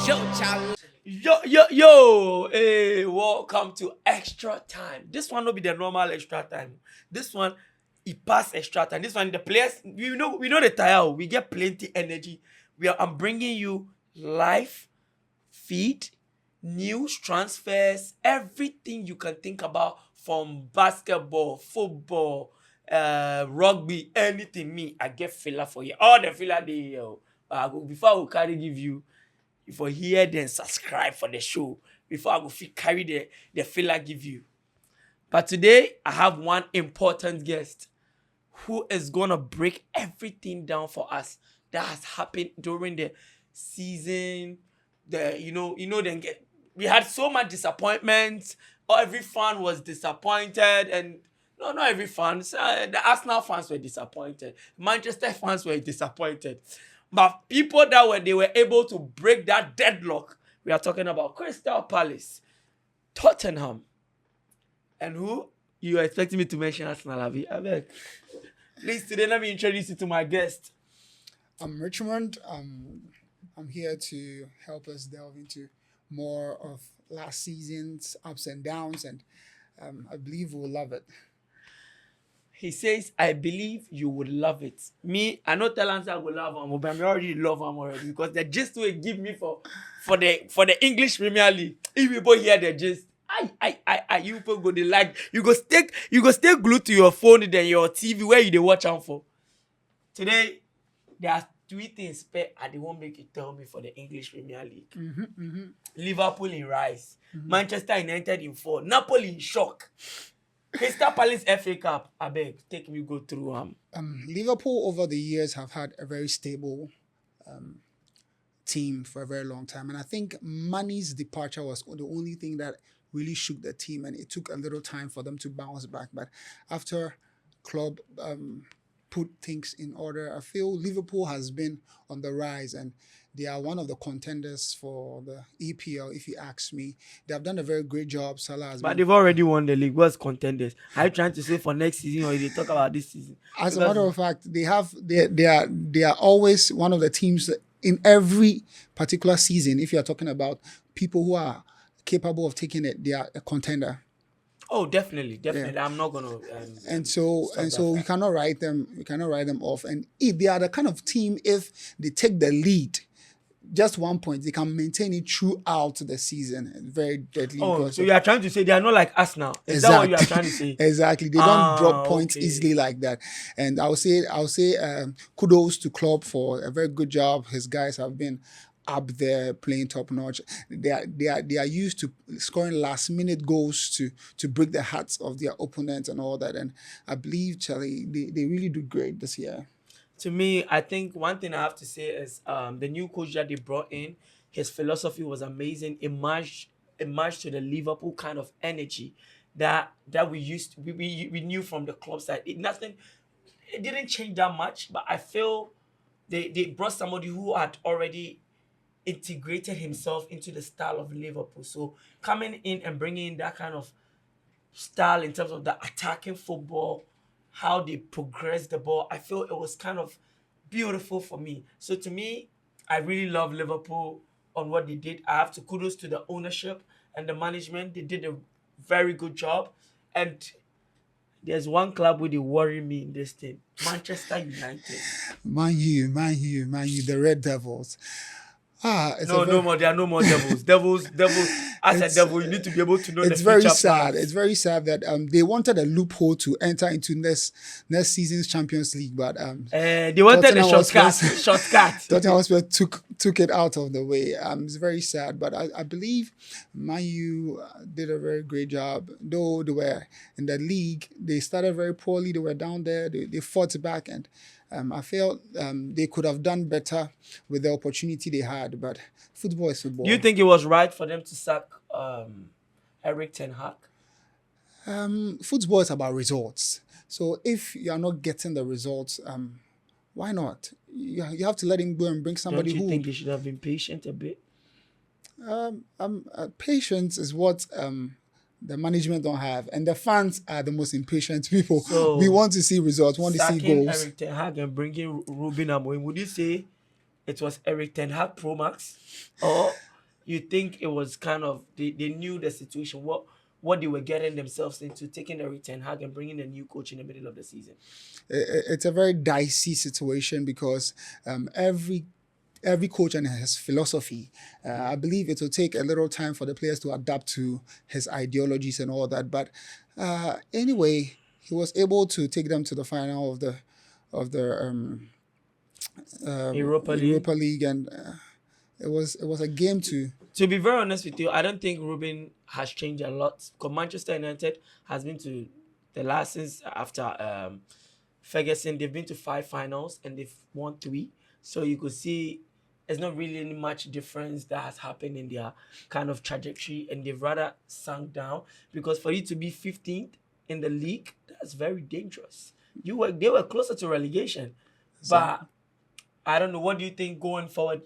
Hey, welcome to extra time. This one will be the normal extra time. This one, it pass extra time. This one, the players, we know the tire. We get plenty energy. I'm bringing you live feed, news, transfers, everything you can think about from basketball, football, rugby, anything. Me, I get filler for you. All the filler they before I will carry give you. If you hear, then subscribe for the show before I go carry the filler give you. But today I have one important guest who is gonna break everything down for us that has happened during the season. We had so much disappointment. Every fan was disappointed, and no, not every fan. The Arsenal fans were disappointed. Manchester fans were disappointed. But people they were able to break that deadlock. We are talking about Crystal Palace, Tottenham, and who? You are expecting me to mention Arsenal, Abi? I beg. Please, today let me introduce you to my guest. I'm Richmond. I'm here to help us delve into more of last season's ups and downs, and I believe we'll love it. He says, I believe you would love it. Me, I know talents I will love him, but I already love him already because the gist will give me for the English Premier League. If people hear the gist, you people go they like you go stay glued to your phone than your TV where you they watch out for. Today, there are three things they won't make you tell me for the English Premier League. Liverpool in rise, Manchester United in fall, Napoli in shock. Crystal Palace FA Cup, I beg, take me go through. Liverpool over the years have had a very stable team for a very long time, and I think Mane's departure was the only thing that really shook the team, and it took a little time for them to bounce back. But after Klopp put things in order, I feel Liverpool has been on the rise, and they are one of the contenders for the EPL, if you ask me. They have done a very great job. But they've already won the league. What's contenders? Are you trying to say for next season, or they talk about this season? As a matter of fact, they are always one of the teams in every particular season. If you are talking about people who are capable of taking it, they are a contender. Oh, definitely. Yeah. I'm not gonna. And so we cannot write them. We cannot write them off. And if they are the kind of team, if they take the lead, just 1 point, they can maintain it throughout the season. Very deadly. Oh, so you are trying to say they are not like us now? Is that what you are trying to say? Exactly. They don't drop points easily like that. And I'll say kudos to Klopp for a very good job. His guys have been up there playing top notch. They are used to scoring last minute goals to break the hearts of their opponents and all that. And I believe Charlie, they really do great this year. To me, I think one thing I have to say is the new coach that they brought in, his philosophy was amazing. It matched to the Liverpool kind of energy that we knew from the club side. It didn't change that much, but I feel they brought somebody who had already integrated himself into the style of Liverpool. So coming in and bringing in that kind of style in terms of the attacking football, how they progress the ball, I feel it was kind of beautiful for me. So to me, I really love Liverpool on what they did. I have to kudos to the ownership and the management. They did a very good job. And there's one club where they worry me in this thing. Manchester United. Man U, the Red Devils. No more. There are no more devils. Devils. As a devil, you need to be able to know. It's very sad. It's very sad that they wanted a loophole to enter into next season's Champions League, but they wanted a shortcut. Tottenham Hotspur took it out of the way. It's very sad, but I believe Man U did a very great job. Though they were in the league, they started very poorly. They were down there. They fought back, and I felt they could have done better with the opportunity they had, but football is football. Do you think it was right for them to sack Erik ten Hag? Football is about results. So if you are not getting the results, why not? You have to let him go and bring somebody who... Don't you think he should have been patient a bit? Patience is what... the management don't have, and the fans are the most impatient people. So we want to see results, want to see goals. Sacking Erik ten Hag and bringing Ruben Amorim, would you say it was Erik ten Hag Pro Max, or You think it was kind of they knew the situation, what they were getting themselves into, taking the return hag and bringing a new coach in the middle of the season. It's a very dicey situation because every coach and his philosophy. I believe it will take a little time for the players to adapt to his ideologies and all that. But anyway, he was able to take them to the final of the Europa League. Europa League, and it was a game to. To be very honest with you, I don't think Ruben has changed a lot. Because Manchester United has been to the last since after Ferguson, they've been to 5 finals and they've won 3. So you could see there's not really any much difference that has happened in their kind of trajectory, and they've rather sunk down, because for you to be 15th in the league, that's very dangerous. They were closer to relegation. But I don't know, what do you think going forward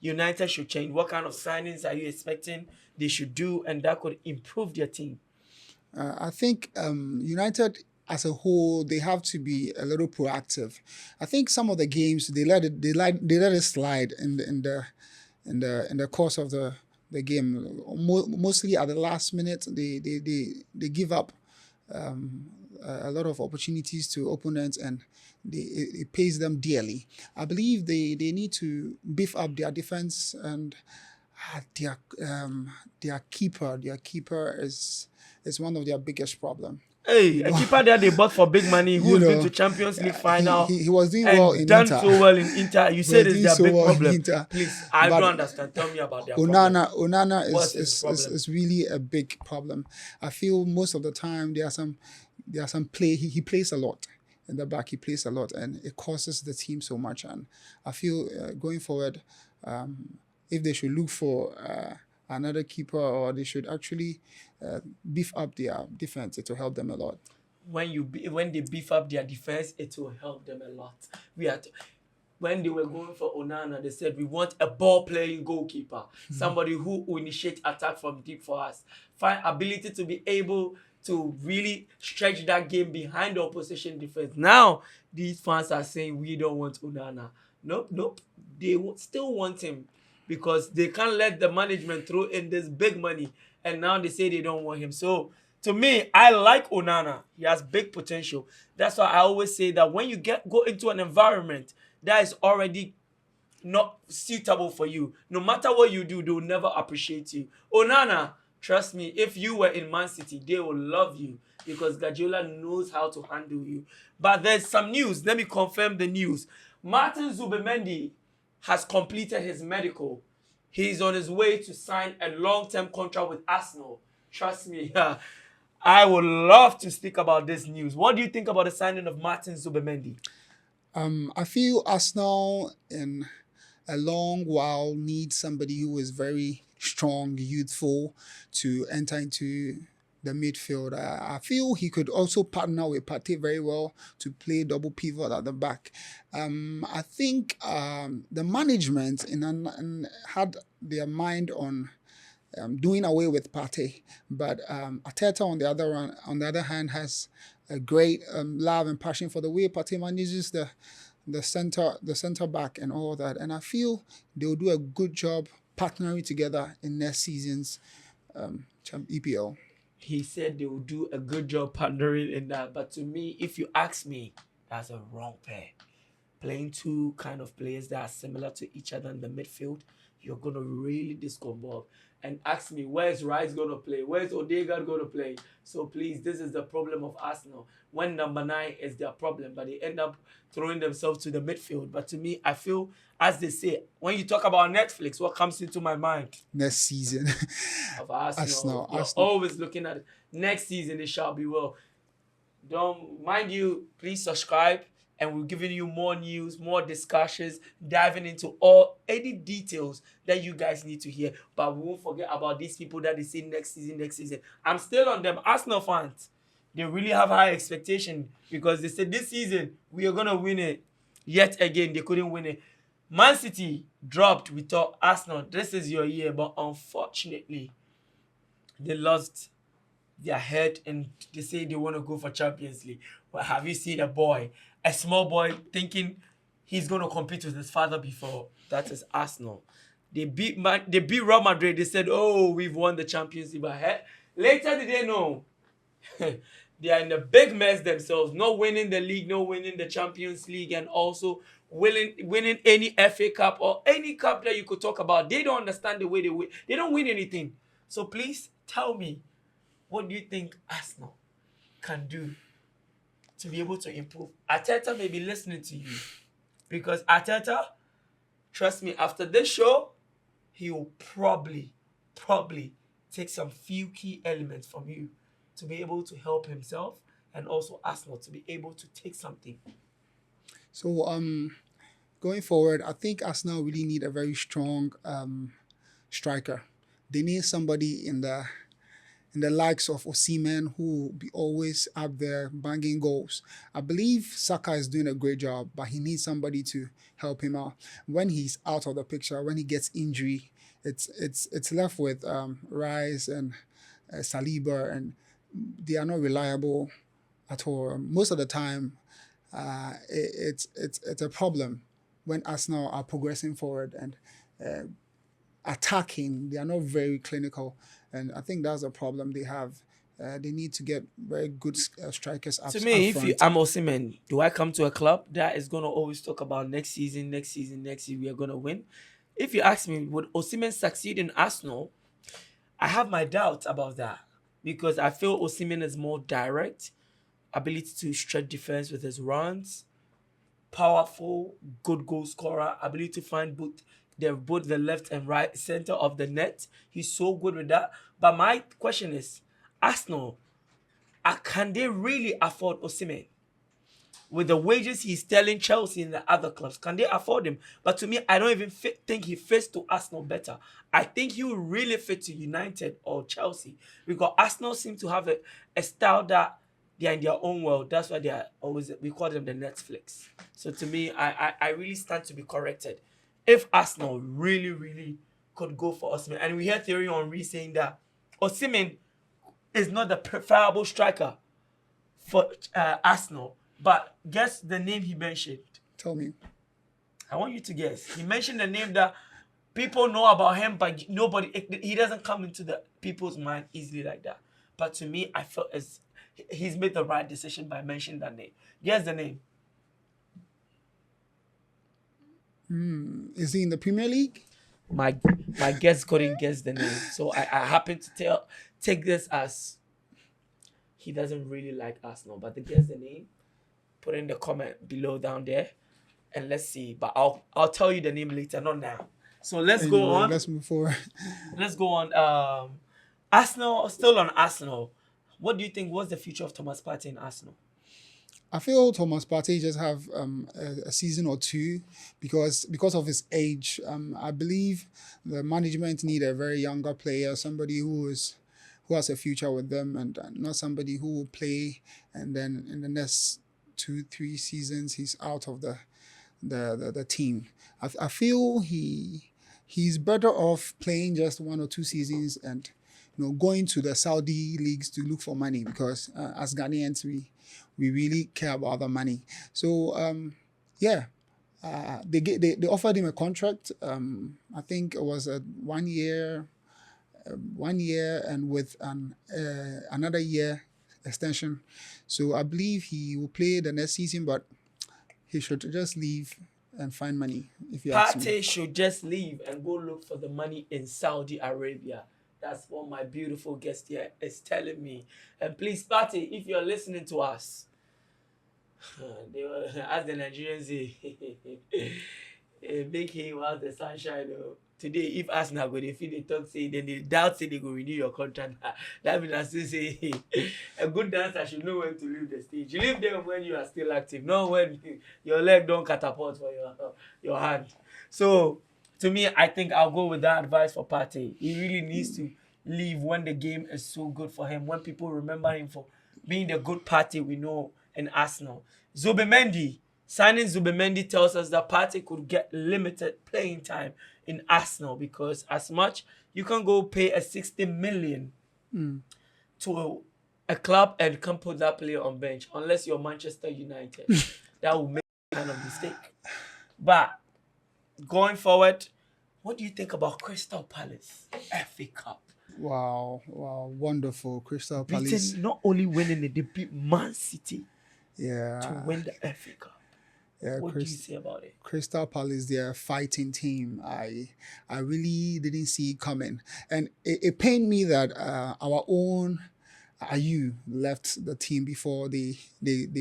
United should change? What kind of signings are you expecting they should do, and that could improve their team? I think United as a whole, they have to be a little proactive. I think some of the games they let it slide in the course of the game. Mostly at the last minute, they give up a lot of opportunities to opponents, and it pays them dearly. I believe they need to beef up their defense, and their keeper is one of their biggest problems. Hey, a keeper that they bought for big money, who's been to Champions League final, he was doing well in done Inter. so well in Inter. You said it's their big problem. Inter. Please, I But don't understand. Tell me about their problem. Onana What's his problem? is really a big problem. I feel most of the time there are some play. He plays a lot in the back. He plays a lot, and it causes the team so much. And I feel going forward, if they should look for another keeper, or they should actually beef up their defense, it will help them a lot. When they beef up their defense, it will help them a lot. When they were going for Onana, they said we want a ball-playing goalkeeper, somebody who will initiate attack from deep for us, find ability to be able to really stretch that game behind the opposition defense. Now, these fans are saying we don't want Onana. Nope. They still want him, because they can't let the management throw in this big money, and now they say they don't want him. So, to me, I like Onana. He has big potential. That's why I always say that when you go into an environment that is already not suitable for you, no matter what you do, they will never appreciate you. Onana, trust me, if you were in Man City, they will love you, because Guardiola knows how to handle you. But there's some news. Let me confirm the news. Martin Zubimendi has completed his medical. He's on his way to sign a long-term contract with Arsenal. Trust me, I would love to speak about this news. What do you think about the signing of Martin Zubimendi? I feel Arsenal in a long while needs somebody who is very strong, youthful, to enter into the midfield. I feel he could also partner with Partey very well to play double pivot at the back. I think the management had their mind on doing away with Partey, but Arteta on the other hand has a great love and passion for the way Partey manages the center back and all that, and I feel they will do a good job partnering together in next season's EPL. He said they will do a good job partnering in that, but to me, if you ask me, that's a wrong pair. Playing two kind of players that are similar to each other in the midfield, you're going to really discombobulate. And ask me, where's Rice going to play? Where's Odegaard going to play? So please, this is the problem of Arsenal. When number 9 is their problem, but they end up throwing themselves to the midfield. But to me, I feel, as they say, when you talk about Netflix, what comes into my mind? Next season. Of Arsenal. You're Arsenal. always looking at it. Next season, it shall be well. Don't mind you, please subscribe. And we're giving you more news, more discussions, diving into any details that you guys need to hear. But we won't forget about these people that they say next season. I'm still on them. Arsenal fans, they really have high expectation, because they said this season we are going to win it. Yet again, they couldn't win it. Man City dropped. We thought, Arsenal, this is your year. But unfortunately, they lost their head, and they say they want to go for Champions League. Well, have you seen a small boy thinking he's going to compete with his father before? That is Arsenal. They beat Real Madrid. They said, "Oh, we've won the Champions League." But later did they know they are in a big mess themselves, not winning the league, not winning the Champions League, and also winning any FA Cup or any cup that you could talk about. They don't understand the way they win. They don't win anything. So please tell me, what do you think Arsenal can do to be able to improve? Arteta may be listening to you, because Arteta, trust me, after this show, he will probably take some few key elements from you to be able to help himself and also Arsenal to be able to take something. So going forward, I think Arsenal really need a very strong striker. They need somebody in the likes of Osimhen, who will be always up there banging goals. I believe Saka is doing a great job, but he needs somebody to help him out. When he's out of the picture, when he gets injury, it's left with Rice and Saliba, and they are not reliable at all. Most of the time, it's a problem when Arsenal are progressing forward and attacking. They are not very clinical, and I think that's a problem they have. They need to get very good strikers up. To me, up if front. I'm Osimhen, do I come to a club that is gonna always talk about next season, we are gonna win? If you ask me, would Osimhen succeed in Arsenal? I have my doubts about that, because I feel Osimhen is more direct, ability to stretch defense with his runs, powerful, good goal scorer, ability to find both the left and right center of the net. He's so good with that. But my question is, Arsenal, can they really afford Osimhen? With the wages he's telling Chelsea and the other clubs, can they afford him? But to me, I don't even think he fits to Arsenal better. I think he will really fit to United or Chelsea, because Arsenal seem to have a style that they are in their own world. That's why they are always, we call them the Netflix. So to me, I really stand to be corrected. If Arsenal really could go for Osimhen, and we hear Thierry Henry saying that Osimhen is not the preferable striker for Arsenal. But guess the name he mentioned. Tell me. I want you to guess. He mentioned the name that people know about him, but he doesn't come into the people's mind easily like that. But to me, I felt as he's made the right decision by mentioning that name. Guess the name. Is he in the Premier League? My guest couldn't guess the name, so I happen to take this as he doesn't really like Arsenal. But to guess the name, put in the comment below down there, and let's see. But I'll tell you the name later, not now. So let's go on. Let's move forward. Let's go on. Arsenal, still on Arsenal. What do you think was the future of Thomas Partey in Arsenal? I feel Thomas Partey just have a season or two because of his age. I believe the management need a very younger player, somebody who has a future with them, and not somebody who will play and then in the next 2-3 seasons he's out of the team. I feel he's better off playing just 1 or 2 seasons and going to the Saudi leagues to look for money, because as Ghanaians we really care about the money. So they offered him a contract. I think it was a 1 year, and with another year extension. So I believe he will play the next season, but he should just leave and find money. If you ask me, Partey should just leave and go look for the money in Saudi Arabia. That's what my beautiful guest here is telling me. And please, Partey, if you're listening to us, they were, as the Nigerians say, make him while the sunshine. Today, if Arsenal go, they feel they talk, say, then they doubt, say they go renew your contract. That means I still say, a good dancer should know when to leave the stage. You leave them when you are still active, not when your leg don't catapult for your hand. So, to me, I think I'll go with that advice for Partey. He really needs to leave when the game is so good for him, when people remember him for being the good Partey we know in Arsenal. Signing Zubimendi tells us that Partey could get limited playing time in Arsenal, because as much you can go pay a 60 million to a club and can put that player on bench, unless you're Manchester United. That will make kind of mistake. But going forward, What do you think about Crystal Palace FA Cup? Wow, wow, wonderful. Crystal Palace. Beating, not only winning it, they beat Man City to Yeah, win the FA Cup. yeah, What do you say about it? Crystal Palace, they're a fighting team. I really didn't see it coming. And it pained me that our own Ayu left the team before they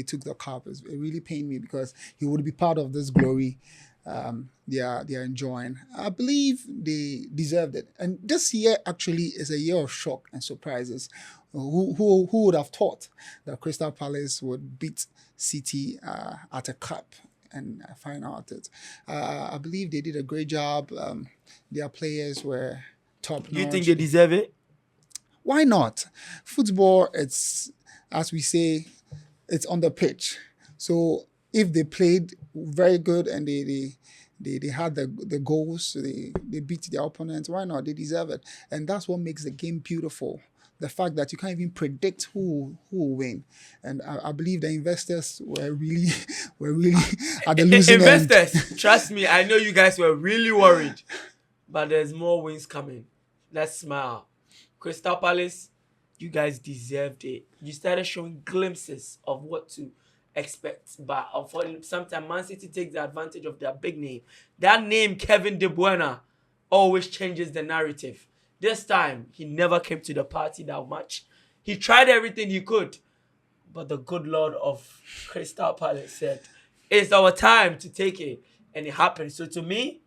took the cup. It really pained me because he would be part of this glory they are enjoying. I believe they deserved it. And this year actually is a year of shock and surprises. Who would have thought that Crystal Palace would beat City at a cup and find out it? I believe they did a great job. Their players were top notch. You think they deserve it? Why not? Football, it's, as we say, it's on the pitch. So if they played very good and they had the goals, they beat their opponents, why not? They deserve it. And that's what makes the game beautiful. The fact that you can't even predict who will win. And I believe the investors were really at the losing end. Investors, trust me, I know you guys were really worried. But there's more wins coming. Let's smile. Crystal Palace, you guys deserved it. You started showing glimpses of what to expect. But unfortunately, sometimes Man City takes the advantage of their big name. That name, Kevin De Bruyne, always changes the narrative. This time, he never came to the party that much. He tried everything he could. But the good Lord of Crystal Palace said, it's our time to take it. And it happened. So to me,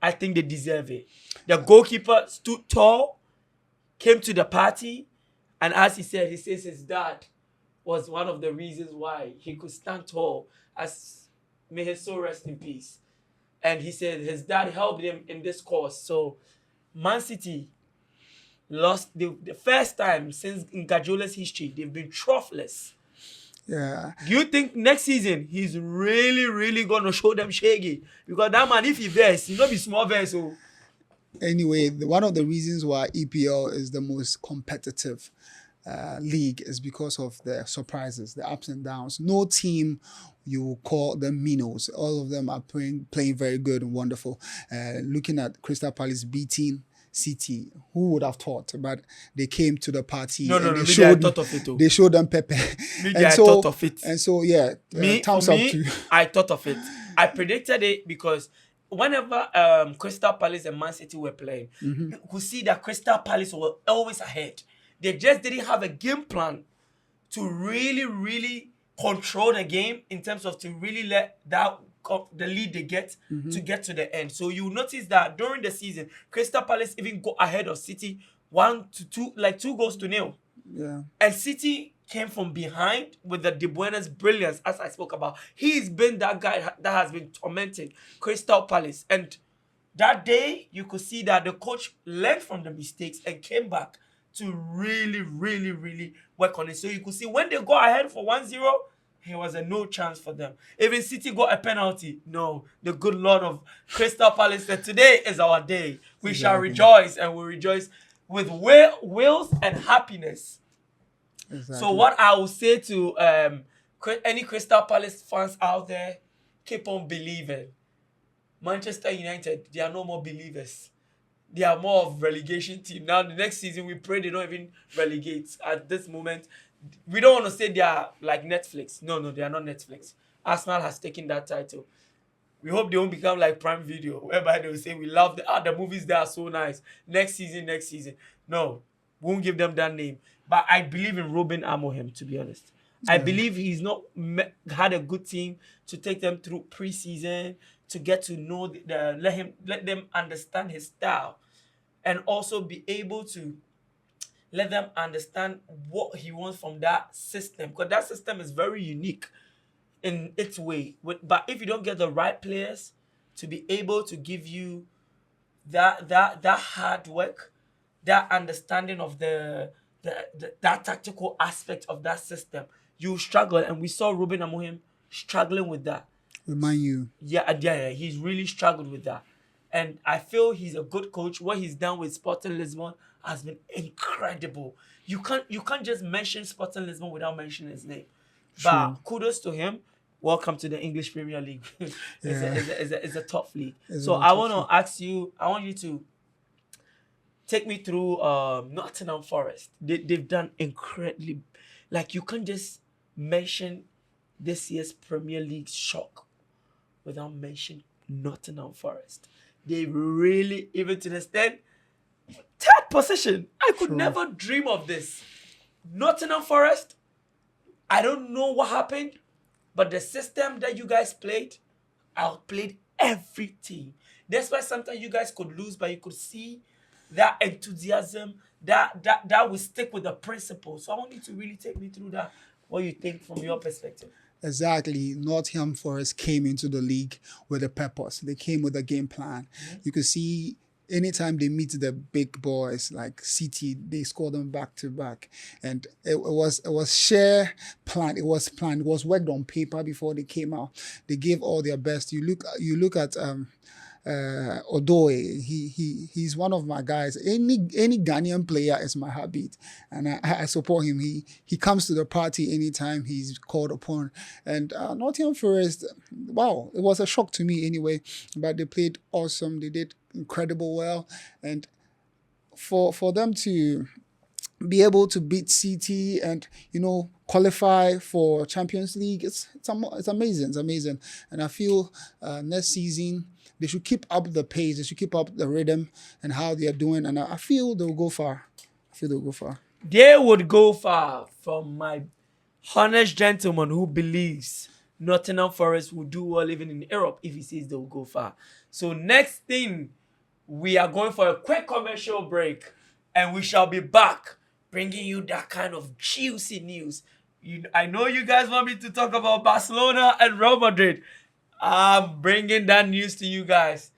I think they deserve it. The goalkeeper stood tall, came to the party, and as he says his dad was one of the reasons why he could stand tall, as may his soul rest in peace. And he said his dad helped him in this cause. So Man City lost the first time since in Guardiola's history. They've been troughless. Yeah. Do you think next season he's really gonna show them shaggy? Because that man, if he verse, he not be small verse. So Anyway, one of the reasons why EPL is the most competitive league is because of the surprises, the ups and downs. No team you call them minnows. All of them are playing very good and wonderful. Looking at Crystal Palace beating City, who would have thought? But they came to the party. No, and I thought of it too. They showed them Pepe. I thought of it. And so, yeah, thumbs up to you. I thought of it. I predicted it because whenever Crystal Palace and Man City were playing, you could see that Crystal Palace were always ahead. They just didn't have a game plan to really control the game in terms of to really let the lead they get to get to the end. So you notice that during the season, Crystal Palace even go ahead of City 1-2, like 2-0. Yeah. And City came from behind with the De Bruyne's brilliance, as I spoke about. He's been that guy that has been tormenting Crystal Palace. And that day, you could see that the coach learned from the mistakes and came back to really work on it. So you could see when they go ahead for 1-0, it was a no chance for them. Even City got a penalty. No, the good Lord of Crystal Palace said, today is our day. We shall rejoice, and we rejoice with wills and happiness. Exactly. So what I will say to any Crystal Palace fans out there, keep on believing. Manchester United, they are no more believers. They are more of relegation team. Now, the next season, we pray they don't even relegate. At this moment, we don't want to say they are like Netflix. No, they are not Netflix. Arsenal has taken that title. We hope they won't become like Prime Video, whereby they will say, we love the movies, they are so nice. Next season. No, we won't give them that name. But I believe in Ruben Amorim, to be honest. I believe he's not had a good team to take them through preseason, to get to know, let them understand his style, and also be able to let them understand what he wants from that system. Because that system is very unique in its way. But if you don't get the right players to be able to give you that hard work, that understanding of that tactical aspect of that system, you struggle. And we saw Ruben Amorim struggling with that. Remind you. Yeah, he's really struggled with that. And I feel he's a good coach. What he's done with Sporting Lisbon has been incredible. You can't just mention Sporting Lisbon without mentioning his name. Sure. But kudos to him. welcome to the English Premier League. Yeah. It's a tough league. It's So a I tough want league. to ask you, I want you to take me through Nottingham Forest. They've done incredibly, like you can't just mention this year's Premier League shock without mentioning Nottingham Forest. They really, even to the extent, third position. I could True. never dream of this. Nottingham Forest, I don't know what happened, but the system that you guys played, outplayed every team. That's why sometimes you guys could lose, but you could see that enthusiasm that will stick with the principle. So I want you to really take me through that. What you think from your perspective? Exactly. Nottingham Forest came into the league with a purpose. They came with a game plan. You could see anytime they meet the big boys like City, they score them back to back. And it was sheer plan. It was planned. It was worked on paper before they came out. They gave all their best. You look at Odoye, he's one of my guys. Any Ghanaian player is my heartbeat, and I support him. He comes to the party anytime he's called upon. And Nottingham Forest, wow, it was a shock to me anyway. But they played awesome. They did incredible well, and for them to be able to beat City and qualify for Champions League, it's amazing. It's amazing, and I feel next season they should keep up the pace. They should keep up the rhythm and how they are doing, and I feel they'll go far. They would go far, from my honest gentleman who believes Nottingham Forest will do well even in Europe if he says they'll go far. So next thing, we are going for a quick commercial break, and we shall be back bringing you that kind of juicy news. I know you guys want me to talk about Barcelona and Real Madrid. I'm bringing that news to you guys.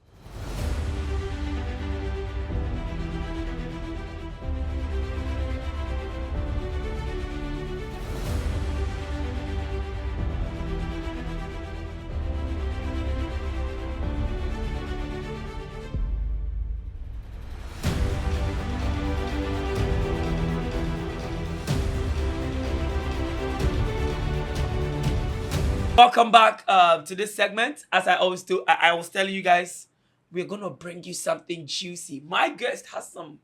Welcome back to this segment. As I always do, I was telling you guys, we're going to bring you something juicy. My guest has some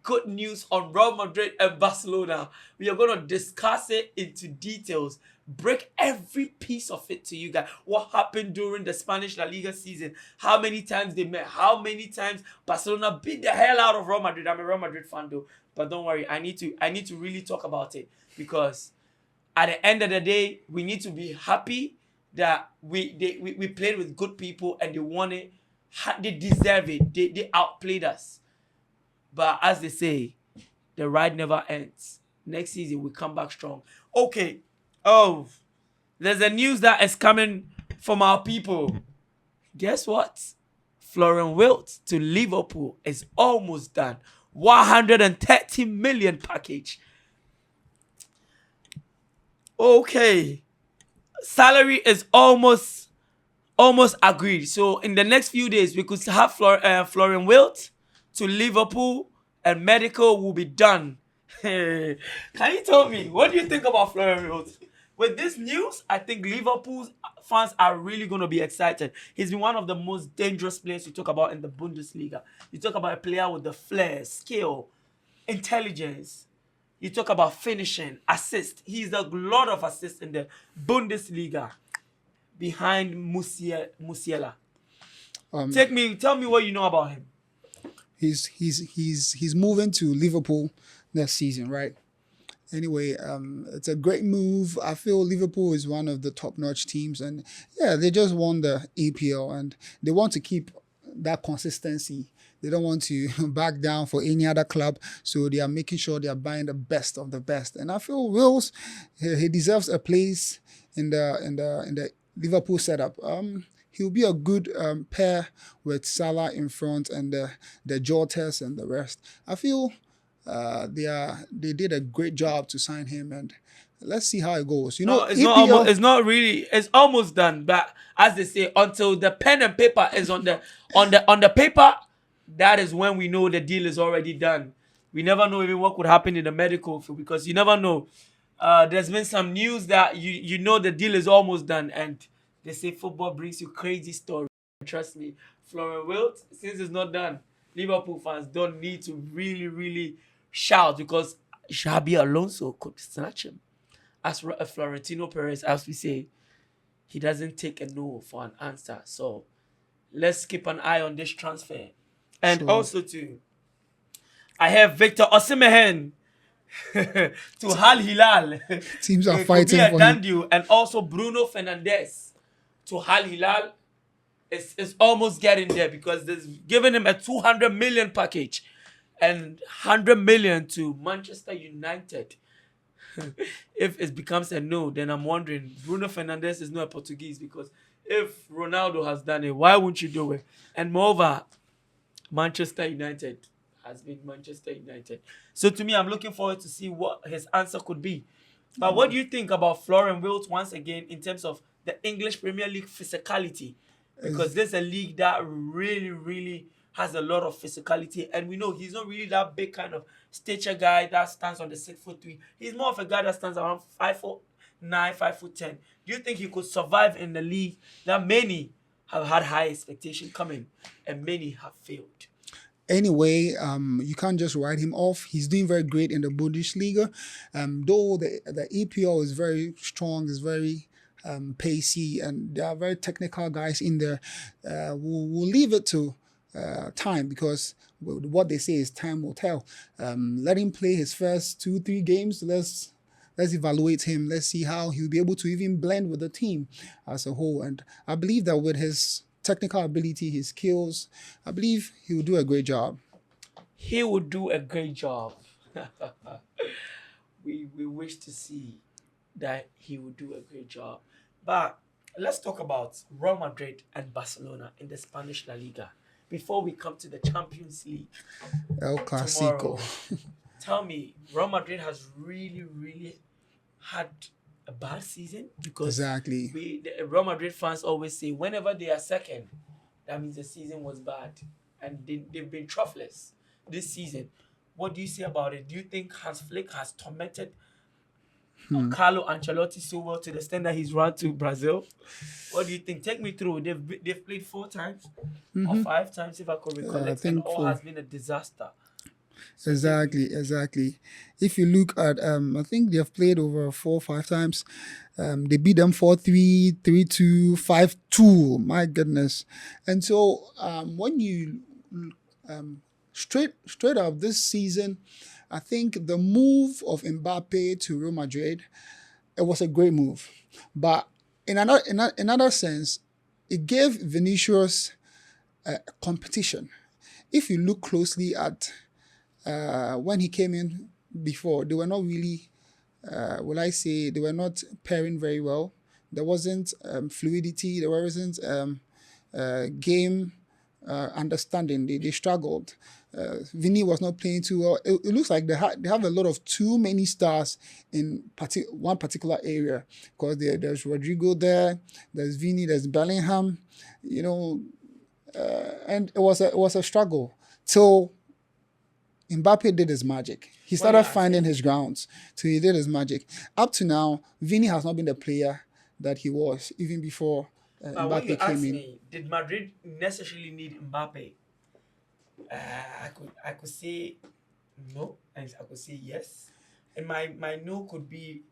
good news on Real Madrid and Barcelona. We are going to discuss it into details, break every piece of it to you guys. What happened during the Spanish La Liga season, how many times they met, how many times Barcelona beat the hell out of Real Madrid. I'm a Real Madrid fan though, but don't worry, I need to really talk about it, because at the end of the day, we need to be happy that we played with good people and they won it. They deserve it. They outplayed us. But as they say, the ride never ends. Next season, we come back strong. Okay. Oh, there's a news that is coming from our people. Guess what? Florian Wirtz to Liverpool is almost done. 130 million package. Okay, salary is almost agreed. So in the next few days, we could have Florian Wirtz to Liverpool, and medical will be done. Can you tell me, what do you think about Florian Wirtz? With this news, I think Liverpool's fans are really going to be excited. He's been one of the most dangerous players you talk about in the Bundesliga. You talk about a player with the flair, skill, intelligence. You talk about finishing, assist. He's a lot of assists in the Bundesliga behind Musiala. Tell me what you know about him. He's moving to Liverpool next season, right? Anyway, it's a great move. I feel Liverpool is one of the top-notch teams, and yeah, they just won the EPL, and they want to keep that consistency. They don't want to back down for any other club, so they are making sure they are buying the best of the best. And I feel Wills, he deserves a place in the Liverpool setup. He'll be a good pair with Salah in front and the Jotas and the rest. I feel they did a great job to sign him, and let's see how it goes. It's almost done. But as they say, until the pen and paper is on the paper, that is when we know the deal is already done. We never know even what could happen in the medical field, because you never know. There's been some news that you know the deal is almost done, and they say football brings you crazy stories. Trust me, Florian Wilt, since it's not done, Liverpool fans don't need to really shout because Xabi Alonso could snatch him. As Florentino Perez, as we say, he doesn't take a no for an answer. So let's keep an eye on this transfer. And Sure. also too, I have Victor Osimhen to Al Hilal. Teams are It could be fighting a for done him. deal. And also Bruno Fernandes to Al Hilal is almost getting there because they've given him a 200 million package and 100 million to Manchester United. If it becomes a no, then I'm wondering Bruno Fernandes is not a Portuguese because if Ronaldo has done it, why won't you do it? And moreover, Manchester United has been Manchester United. So to me, I'm looking forward to see what his answer could be. But what do you think about Florian Wirtz once again in terms of the English Premier League physicality? Because As- there's a league that really has a lot of physicality, and we know he's not really that big kind of stature guy that stands on the 6'3". He's more of a guy that stands around 5'9", 5'10". Do you think he could survive in the league that many have had high expectation coming and many have failed? Anyway, you can't just write him off. He's doing very great in the Bundesliga. Though the EPL is very strong, is very pacey, and there are very technical guys in there. We'll leave it to time because what they say is time will tell. Let him play his first 2-3 games. Let's evaluate him. Let's see how he'll be able to even blend with the team as a whole. And I believe that with his technical ability, his skills, I believe he will do a great job. He would do a great job. We wish to see that he would do a great job. But let's talk about Real Madrid and Barcelona in the Spanish La Liga before we come to the Champions League El Clasico. tomorrow. Tell me, Real Madrid has really had a bad season because Exactly. the Real Madrid fans always say whenever they are second, that means the season was bad, and they've been troughless this season. What do you say about it? Do you think Hans Flick has tormented Carlo Ancelotti so well to the extent that he's run to Brazil? What do you think? Take me through. They've played 4 times or 5 times, if I could I recollect, and think all for has been a disaster. So exactly. If you look at, I think they have played over 4 or 5 times. They beat them 4-3, 3-2, 5-2. My goodness! And so when you straight up this season, I think the move of Mbappe to Real Madrid, it was a great move, but in another sense, it gave Vinicius competition. If you look closely at when he came in before, they were not really, will I say, they were not pairing very well. There wasn't fluidity, there wasn't game understanding. They struggled. Vinny was not playing too well. It looks like they have a lot of too many stars in one particular area because there's Rodrigo there, there's Vinny, there's Bellingham, you know, and it was a struggle. So Mbappe did his magic. He what do you started ask finding me? his grounds. So he did his magic. Up to now, Vinny has not been the player that he was even before But when you Mbappe came ask in. me, did Madrid necessarily need Mbappe? I could say no, and I could say yes. And my no could be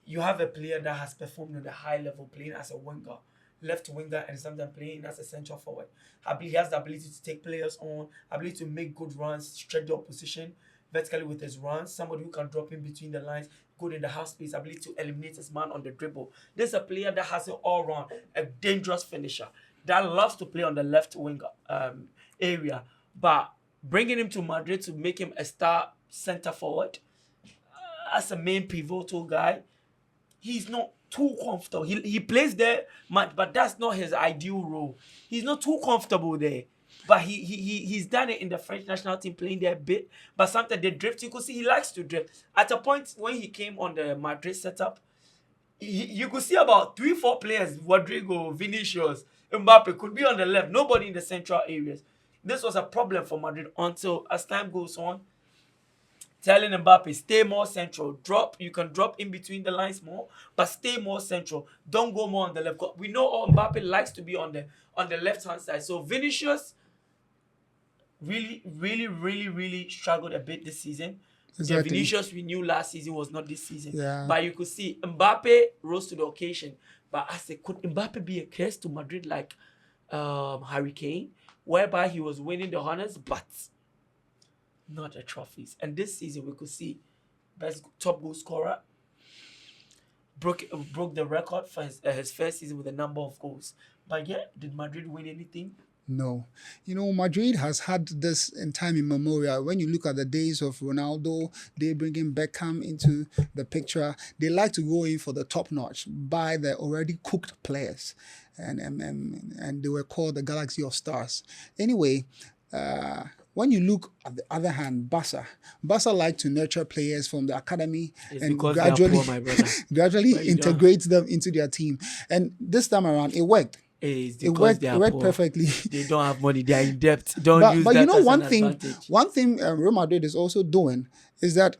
you have a player that has performed at a high level, playing as a winger, left winger, and sometimes playing as a central forward. I believe he has the ability to take players on, ability to make good runs, stretch the opposition vertically with his runs, somebody who can drop in between the lines, good in the half space, ability to eliminate his man on the dribble. This is a player that has it all round, a dangerous finisher that loves to play on the left winger area. But bringing him to Madrid to make him a star center forward as a main pivotal guy, he's not too comfortable. He plays there much, but that's not his ideal role. He's not too comfortable there. But he's done it in the French national team playing there a bit. But sometimes they drift. You could see he likes to drift. At a point when he came on the Madrid setup, you could see about 3-4 players, Rodrigo, Vinicius, Mbappe, could be on the left. Nobody in the central areas. This was a problem for Madrid until as time goes on, telling Mbappe, stay more central. You can drop in between the lines more, but stay more central. Don't go more on the left. We know Mbappe likes to be on the left hand side. So Vinicius really struggled a bit this season. The Exactly. Vinicius we knew last season was not this season. Yeah. But you could see Mbappe rose to the occasion. But I said, could Mbappe be a curse to Madrid like Harry Kane, whereby he was winning the honors, but not the trophies. And this season we could see top goal scorer broke the record for his first season with a number of goals. But yeah, did Madrid win anything? No. Madrid has had this in time immemorial. When you look at the days of Ronaldo, they bringing Beckham into the picture. They like to go in for the top notch, buy the already cooked players. And they were called the Galaxy of Stars. Anyway, when you look at the other hand, Barca like to nurture players from the academy and gradually integrate them into their team. And this time around, it worked. It worked perfectly. They don't have money. They are in debt. But you know one thing Real Madrid is also doing is that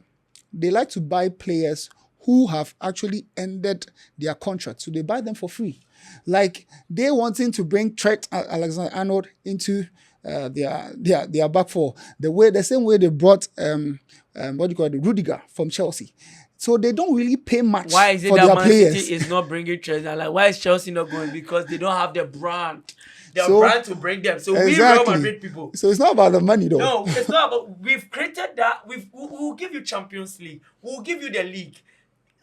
they like to buy players who have actually ended their contract. So they buy them for free. Like they wanting to bring Trent Alexander-Arnold into their back four. The same way they brought Rudiger from Chelsea. So they don't really pay much. Why is it for that their Man players. City is not bringing Trent? Like, why is Chelsea not going? Because they don't have the brand. Brand to bring them. So we Real Madrid people. So it's not about the money though. No, it's not about. We've created that. We'll give you Champions League. We'll give you the league.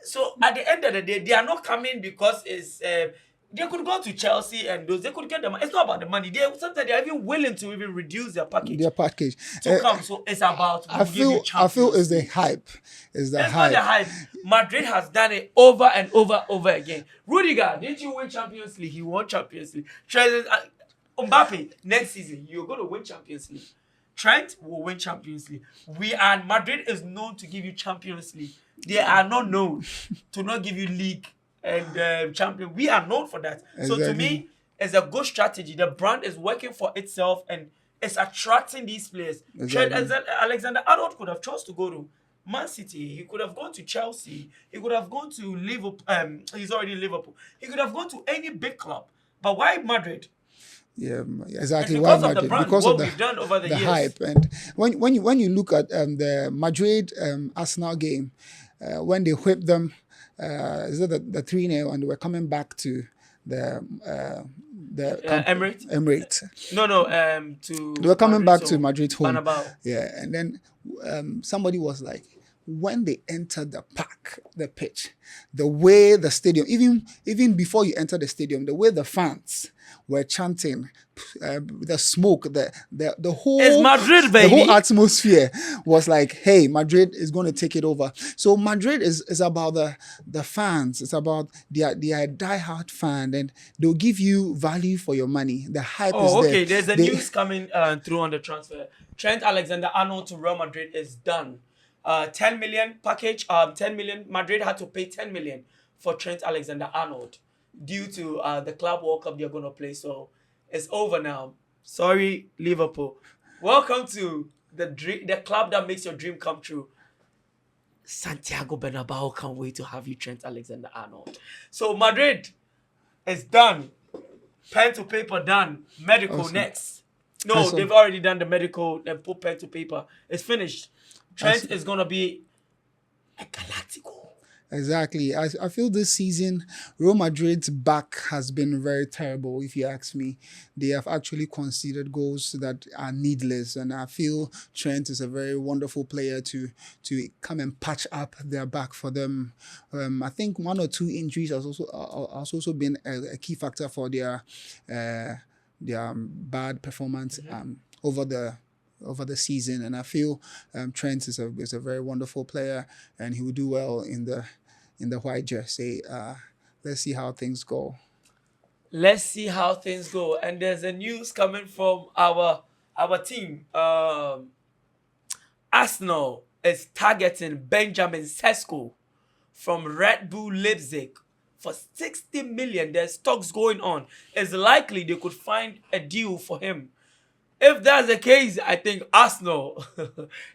So at the end of the day, they are not coming because it's. They could go to Chelsea and they could get them. It's not about the money. Sometimes they're even willing to even reduce their package. To come. So it's about. I feel it's the hype. It's not the hype. Madrid has done it over and over again. Rudiger, didn't you win Champions League? He won Champions League. Mbappe, next season you're going to win Champions League. Trent will win Champions League. Madrid is known to give you Champions League. They are not known to not give you league and champion. We are known for that. Exactly. So to me, it's a good strategy. The brand is working for itself and it's attracting these players. Exactly. Alexander-Arnold could have chose to go to Man City. He could have gone to Chelsea. He could have gone to Liverpool. He's already in Liverpool. He could have gone to any big club. But why Madrid? Yeah, exactly. And because of the brand, because of we've done over the years. Hype. And when you look at the Madrid Arsenal game, when they whipped them, is it the 3-0 and they were coming back to the Emirates? No. They were coming back to Madrid's home. Bernabeu. Yeah, and then somebody was like, when they entered the pitch, the way the stadium, even before you enter the stadium, the way the fans were chanting, the smoke, the whole, it's Madrid, baby. The whole atmosphere was like, hey, Madrid is going to take it over. So Madrid is about the fans. It's about their diehard fan, and they'll give you value for your money. The hype is there. Okay, there's a news coming through on the transfer. Trent Alexander-Arnold to Real Madrid is done. 10 million package. 10 million. Madrid had to pay 10 million for Trent Alexander-Arnold due to the Club World Cup they're going to play. So it's over now. Sorry, Liverpool. Welcome to the club that makes your dream come true. Santiago Bernabeu can't wait to have you, Trent Alexander-Arnold. So Madrid is done. Pen to paper done. Medical next. No, they've already done the medical. They've put pen to paper. It's finished. Trent is going to be a Galactico. Exactly. I feel this season, Real Madrid's back has been very terrible, if you ask me. They have actually conceded goals that are needless, and I feel Trent is a very wonderful player to come and patch up their back for them. I think 1 or 2 injuries has also been a key factor for their bad performance over the season, and I feel Trent is a very wonderful player, and he will do well in the white jersey. Let's see how things go. Let's see how things go. And there's a news coming from our team. Arsenal is targeting Benjamin Sesko from Red Bull Leipzig for 60 million. There's talks going on. It's likely they could find a deal for him. If that's the case, I think Arsenal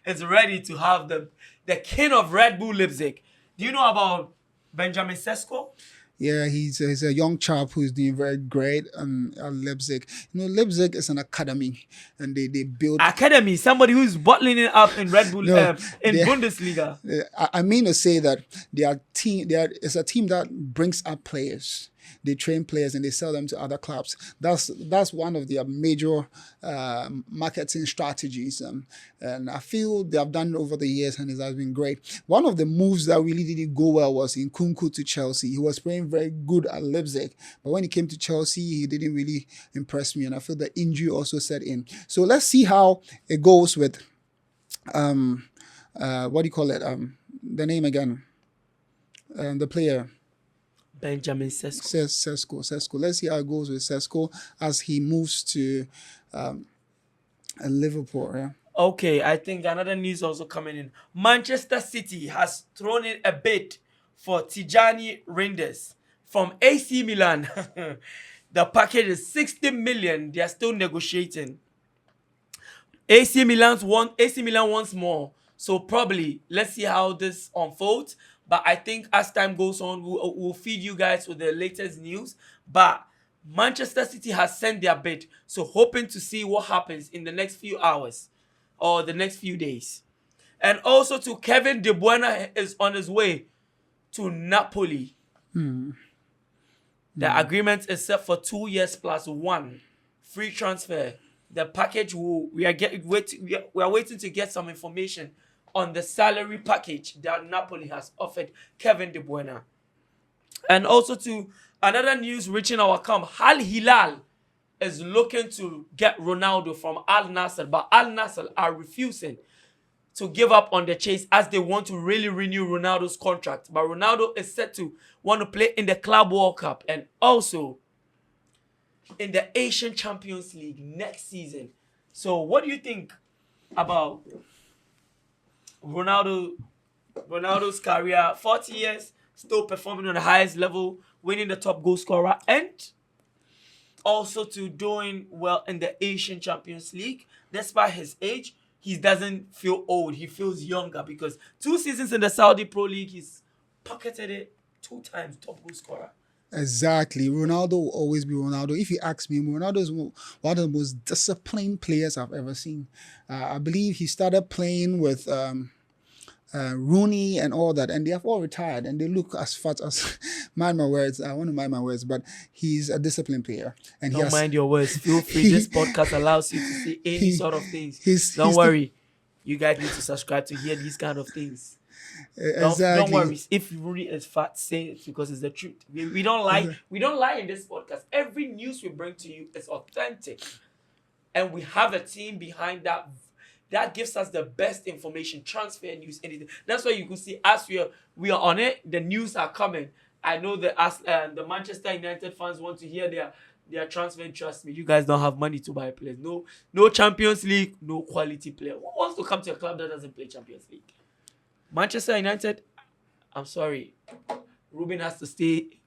is ready to have the king of Red Bull Leipzig. Do you know about Benjamin Sesko? Yeah, he's a young chap who's doing very great at Leipzig. Leipzig is an academy, and they build. Academy, somebody who's bottling it up in Red Bull No, in they, Bundesliga. I mean to say that it's a team that brings up players. They train players and they sell them to other clubs. That's one of their major marketing strategies, and I feel they have done it over the years, and it has been great. One of the moves that really didn't go well was in Kunku to Chelsea. He was playing very good at Leipzig, but when he came to Chelsea, he didn't really impress me, and I feel the injury also set in. So let's see how it goes with what do you call it? The name again, the player. Benjamin Sesko. Sesko. Let's see how it goes with Sesko as he moves to Liverpool. Yeah. Okay, I think another news also coming in. Manchester City has thrown in a bid for Tijani Reinders from AC Milan. The package is 60 million. They are still negotiating. AC Milan wants more. So probably let's see how this unfolds. But I think as time goes on, we'll feed you guys with the latest news. But Manchester City has sent their bid. So hoping to see what happens in the next few hours or the next few days. And also to Kevin De Bruyne is on his way to Napoli. The agreement is set for 2 years plus 1 free transfer. The package we are waiting to get some information on the salary package that Napoli has offered Kevin De Bruyne. And also to another news reaching our camp, Al Hilal is looking to get Ronaldo from Al Nassr, but Al Nassr are refusing to give up on the chase as they want to really renew Ronaldo's contract. But Ronaldo is set to want to play in the Club World Cup and also in the Asian Champions League next season. So what do you think about Ronaldo's career? 40 years, still performing on the highest level, winning the top goal scorer, and also to doing well in the Asian Champions League. Despite his age, he doesn't feel old. He feels younger because 2 seasons in the Saudi Pro League, he's pocketed it 2 times top goal scorer. Exactly. Ronaldo will always be Ronaldo. If you ask me, Ronaldo is one of the most disciplined players I've ever seen. I believe he started playing with Rooney and all that, and they have all retired, and they look as fat as, mind my words, I want to mind my words, but he's a disciplined player. And Don't mind your words. Feel free. This podcast allows you to see any sort of things. Don't worry. You guys need to subscribe to hear these kind of things. Don't worry. If Rooney is fat, say it because it's the truth. We don't lie. We don't lie in this podcast. Every news we bring to you is authentic. And we have a team behind that gives us the best information, transfer news, anything. That's why you can see as we are on it, the news are coming. I know that as the Manchester United fans want to hear their transfer. Trust me, you guys don't have money to buy players. No Champions League, no quality player. Who wants to come to a club that doesn't play Champions League? Manchester United, I'm sorry. Ruben has to stay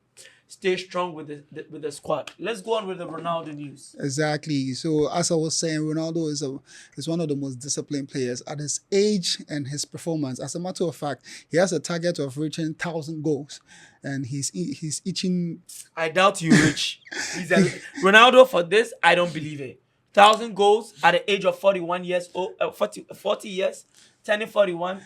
strong with the squad. Let's go on with the Ronaldo news. Exactly. So as I was saying, Ronaldo is one of the most disciplined players at his age and his performance. As a matter of fact, he has a target of reaching 1,000 goals, and he's itching. I doubt you reach. Ronaldo for this. I don't believe it. 1,000 goals at the age of 41 years old, 40 years. 41.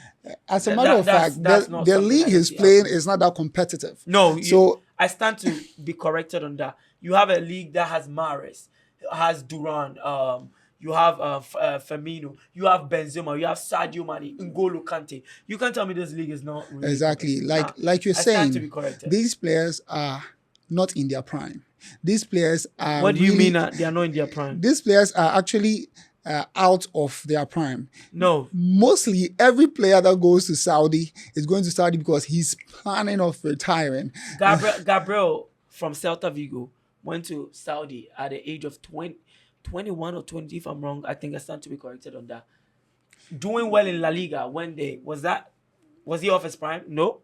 As a matter of fact, the league he's playing is not that competitive. No, so I stand to be corrected on that. You have a league that has Mahrez, has Duran, you have Firmino, you have Benzema, you have Sadio Mane, N'Golo Kante. You can't tell me this league is not really exactly like you're saying. These players are not in their prime. These players are. What do you mean they are not in their prime? These players are actually out of their prime. No. Mostly every player that goes to Saudi is going to Saudi because he's planning of retiring. Gabriel from Celta Vigo went to Saudi at the age of 21 or 20, if I'm wrong. I think I stand to be corrected on that. Doing well in La Liga was he off his prime? No.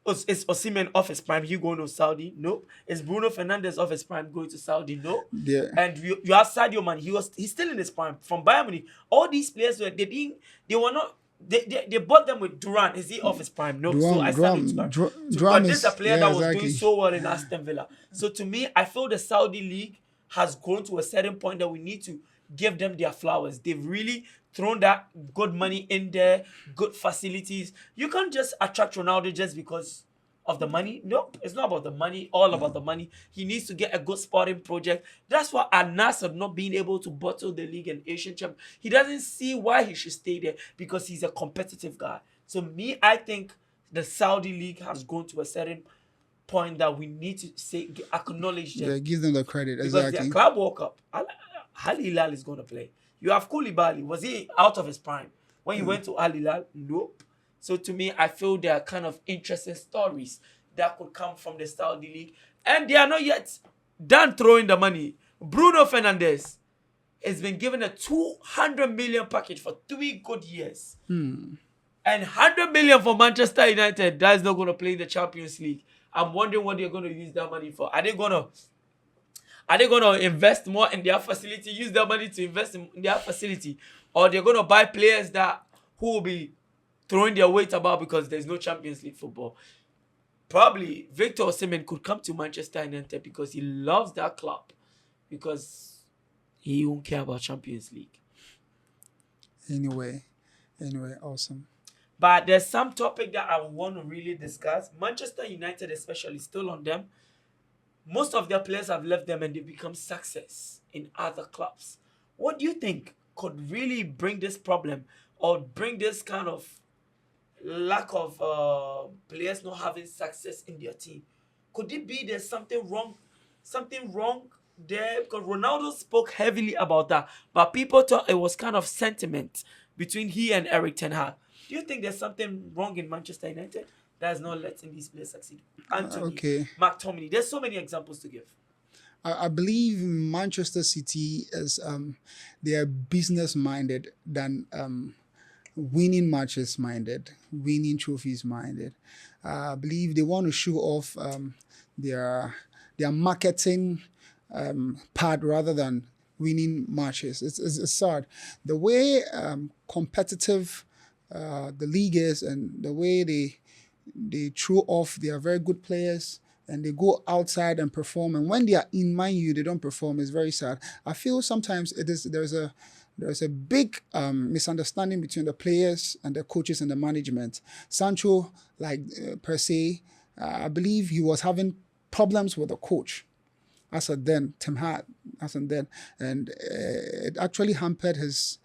Is Osimhen off his prime? He going to Saudi? No. Is Bruno Fernandes off his prime going to Saudi? No. Yeah. And you have Sadio Man. He's still in his prime from Bayern Munich. All these players they were not. They bought them with Duran. Is he off his prime? No. So I stand with Duran. But this is a player that was doing so well in Aston Villa. So to me, I feel the Saudi league has grown to a certain point that we need to give them their flowers. They've really thrown that good money in there, good facilities. You can't just attract Ronaldo just because of the money. No, it's not about the money, all about the money. He needs to get a good sporting project. That's why Al Nassr not being able to bottle the league and Asian champ. He doesn't see why he should stay there because he's a competitive guy. So me, I think the Saudi league has gone to a certain point that we need to say acknowledge them. Yeah, give them the credit. Because Exactly. their club World Cup, Al Hilal is going to play. You have Koulibaly. Was he out of his prime when he went to Al Hilal? Nope. So to me, I feel there are kind of interesting stories that could come from the Saudi league, and they are not yet done throwing the money. Bruno Fernandes has been given a 200 million package for 3 good years, and 100 million for Manchester United. That is not going to play in the Champions League. I'm wondering what they're going to use that money for. Are they going to invest more in their facility, use their money to invest in their facility, or they're going to buy players who will be throwing their weight about because there's no Champions League football? Probably Victor Osimhen could come to Manchester United because he loves that club, because he won't care about Champions League. Anyway, awesome. But there's some topic that I want to really discuss. Manchester United especially, still on them. Most of their players have left them and they become success in other clubs. What do you think could really bring this problem or bring this kind of lack of players not having success in their team? Could it be there's something wrong there? Because Ronaldo spoke heavily about that, but people thought it was kind of sentiment between he and Eric Ten Hag. Do you think there's something wrong in Manchester United that is not letting these players succeed? Anthony, Okay. McTominay, there's so many examples to give. I believe Manchester City is they are business minded than winning matches minded, winning trophies minded. I believe they want to show off their marketing part rather than winning matches. It's sad the way competitive the league is, and the way they throw off their very good players and they go outside and perform, and when they are in Man U they don't perform. Is very sad. I feel sometimes there's a big misunderstanding between the players and the coaches and the management. Sancho, per se, I believe he was having problems with the coach as a then, Tim Hart, as a then, and it actually hampered his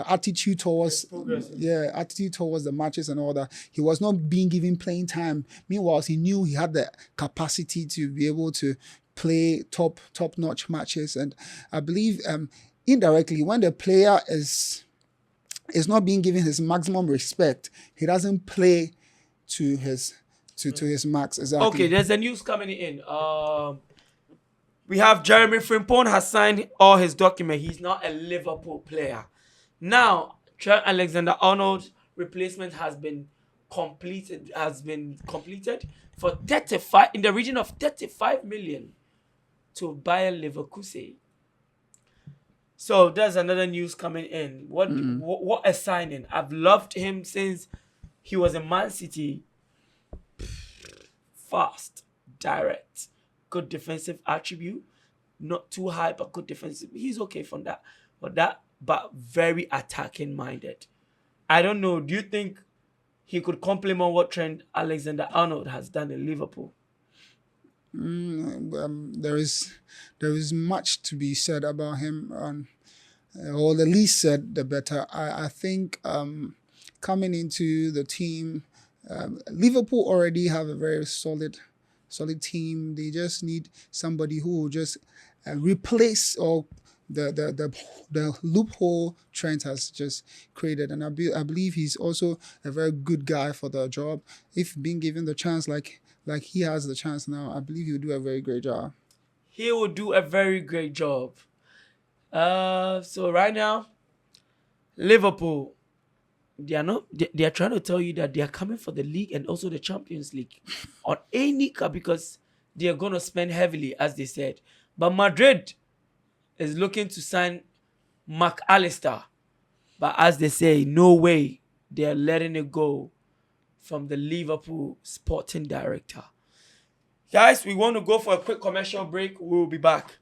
attitude towards the matches and all that. He was not being given playing time. Meanwhile, he knew he had the capacity to be able to play top-notch matches, and I believe indirectly, when the player is not being given his maximum respect, he doesn't play to his max. Exactly. Okay, there's a news coming in. We have Jeremy Frimpong has signed all his documents. He's not a Liverpool player. Now, Trent Alexander-Arnold's replacement has been completed for 35 in the region of 35 million to Bayern Leverkusen. So there's another news coming in. What a signing. I've loved him since he was in Man City. Fast, direct, good defensive attribute. Not too high, but good defensive. He's okay from that. But very attacking minded. I don't know. Do you think he could complement what Trent Alexander-Arnold has done in Liverpool? There is much to be said about him, or the least said, the better. I think coming into the team, Liverpool already have a very solid team. They just need somebody who will just replace or the loophole Trent has just created, and I believe he's also a very good guy for the job. If being given the chance, like he has the chance now, I believe he'll do a very great job. He will do a very great job. So right now, Liverpool, They are not. They are trying to tell you that they are coming for the league and also the Champions League on any cup because they are gonna spend heavily, as they said. But Madrid is looking to sign McAllister, but as they say, no way they are letting it go from the Liverpool sporting director. Guys, we want to go for a quick commercial break. We will be back.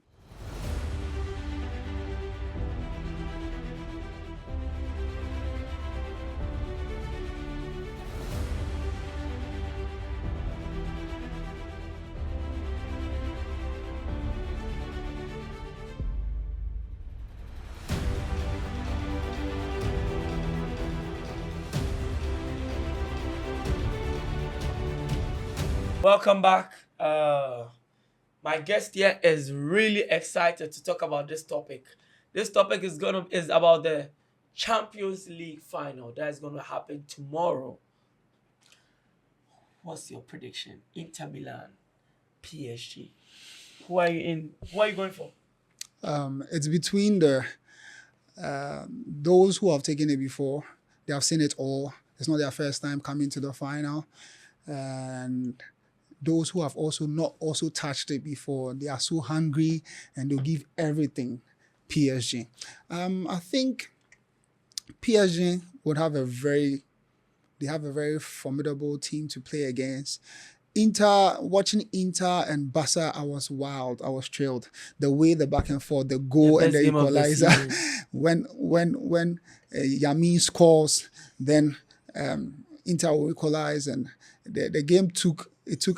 Welcome back. My guest here is really excited to talk about this topic. This topic is about the Champions League final that is gonna happen tomorrow. What's your prediction? Inter Milan, PSG. Who are you in? Who are you going for? It's between the those who have taken it before. They have seen it all. It's not their first time coming to the final, and those who have also not also touched it before. They are so hungry and they'll give everything. PSG. I think PSG would have a very formidable team to play against. Watching Inter and Barca, I was wild. I was thrilled. The way the back and forth, the goal and the equalizer. when Yamin scores, then Inter will equalize, and the game took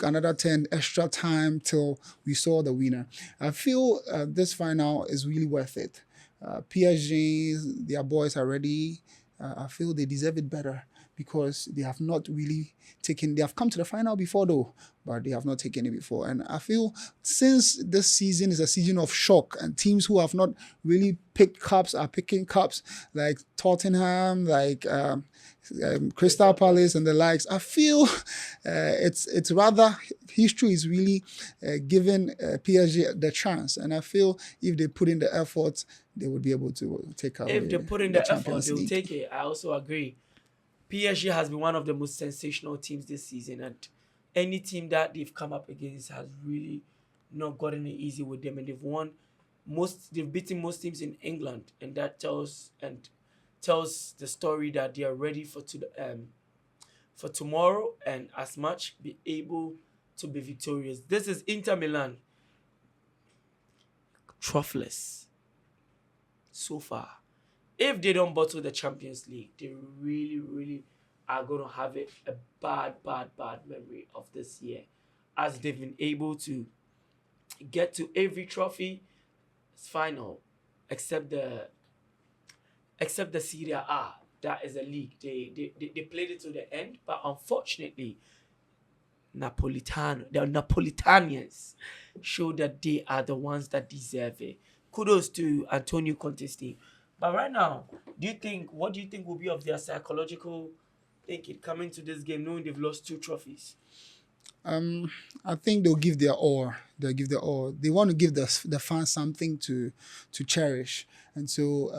another 10 extra time till we saw the winner. I feel this final is really worth it. PSG, their boys are ready. I feel they deserve it better because they have not really they have come to the final before though, but they have not taken it before. And I feel since this season is a season of shock and teams who have not really picked cups are picking cups, like Tottenham, like Crystal Palace and the likes, I feel it's rather history is really giving PSG the chance. And I feel if they put in the effort, they would be able to take out. If they put in the effort, they will take it. I also agree. PSG has been one of the most sensational teams this season, and any team that they've come up against has really not gotten it easy with them, and they've beaten most teams in England, and that tells the story that they are ready for tomorrow and as much be able to be victorious. This is Inter Milan, trophyless so far. If they don't bottle the Champions League, they really, really are going to have a bad memory of this year, as they've been able to get to every trophy final except the Serie A. That is a league. They played it to the end, but unfortunately, the Napolitanians show that they are the ones that deserve it. Kudos to Antonio Conte's team. But right now, what do you think will be of their psychological thinking coming to this game, knowing they've lost 2 trophies? I think they'll give their all. They'll give their all. They want to give the fans something to cherish. And so,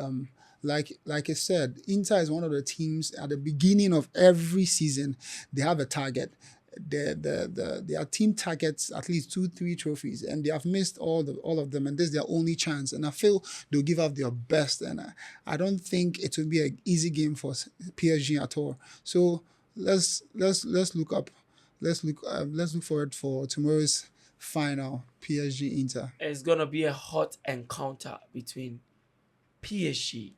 like I said, Inter is one of the teams at the beginning of every season. They have a target. Their team targets at least 2-3 trophies, and they have missed all of them, and this is their only chance. And I feel they'll give up their best, and I don't think it will be an easy game for PSG at all. So let's look up. Let's look forward for tomorrow's final, PSG Inter. It's gonna be a hot encounter between PSG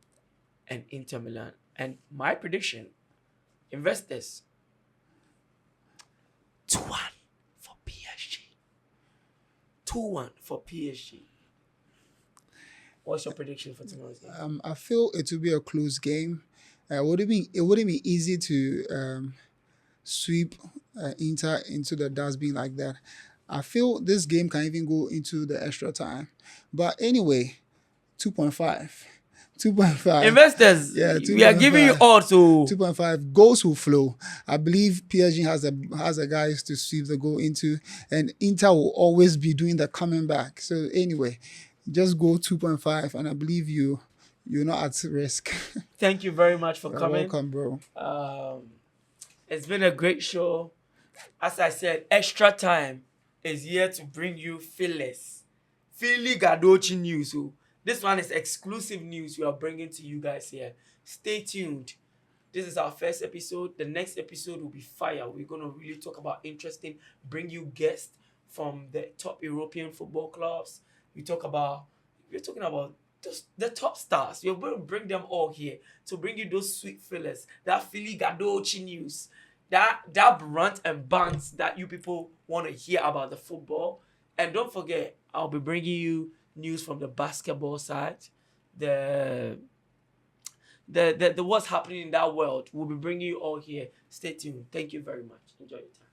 and Inter Milan. And my prediction, investors, 2-1 for PSG. 2-1 for PSG. What's your prediction for tomorrow's game? I feel it will be a close game. It wouldn't be easy to sweep Inter into the dustbin like that. I feel this game can even go into the extra time. But anyway, 2.5. 2.5. Investors, we are giving you all to 2.5. Goals will flow. I believe PSG has the guys to sweep the goal into, and Inter will always be doing the coming back. So anyway, just go 2.5, and I believe you You're not at risk. Thank you very much for You're coming. welcome, bro. It's been a great show. As I said, Extra Time is here to bring you fearless, Philly Gadochi news. So this one is exclusive news we are bringing to you guys here. Stay tuned. This is our first episode. The next episode will be fire. We're going to really talk about interesting, bring you guests from the top European football clubs. We're talking about the top stars. We're going to bring them all here to bring you those sweet fillers, that Philly Gadochi news, that brunt and buns that you people want to hear about the football. And don't forget, I'll be bringing you news from the basketball side, the what's happening in that world. We'll be bringing you all here. Stay tuned. Thank you very much. Enjoy your time.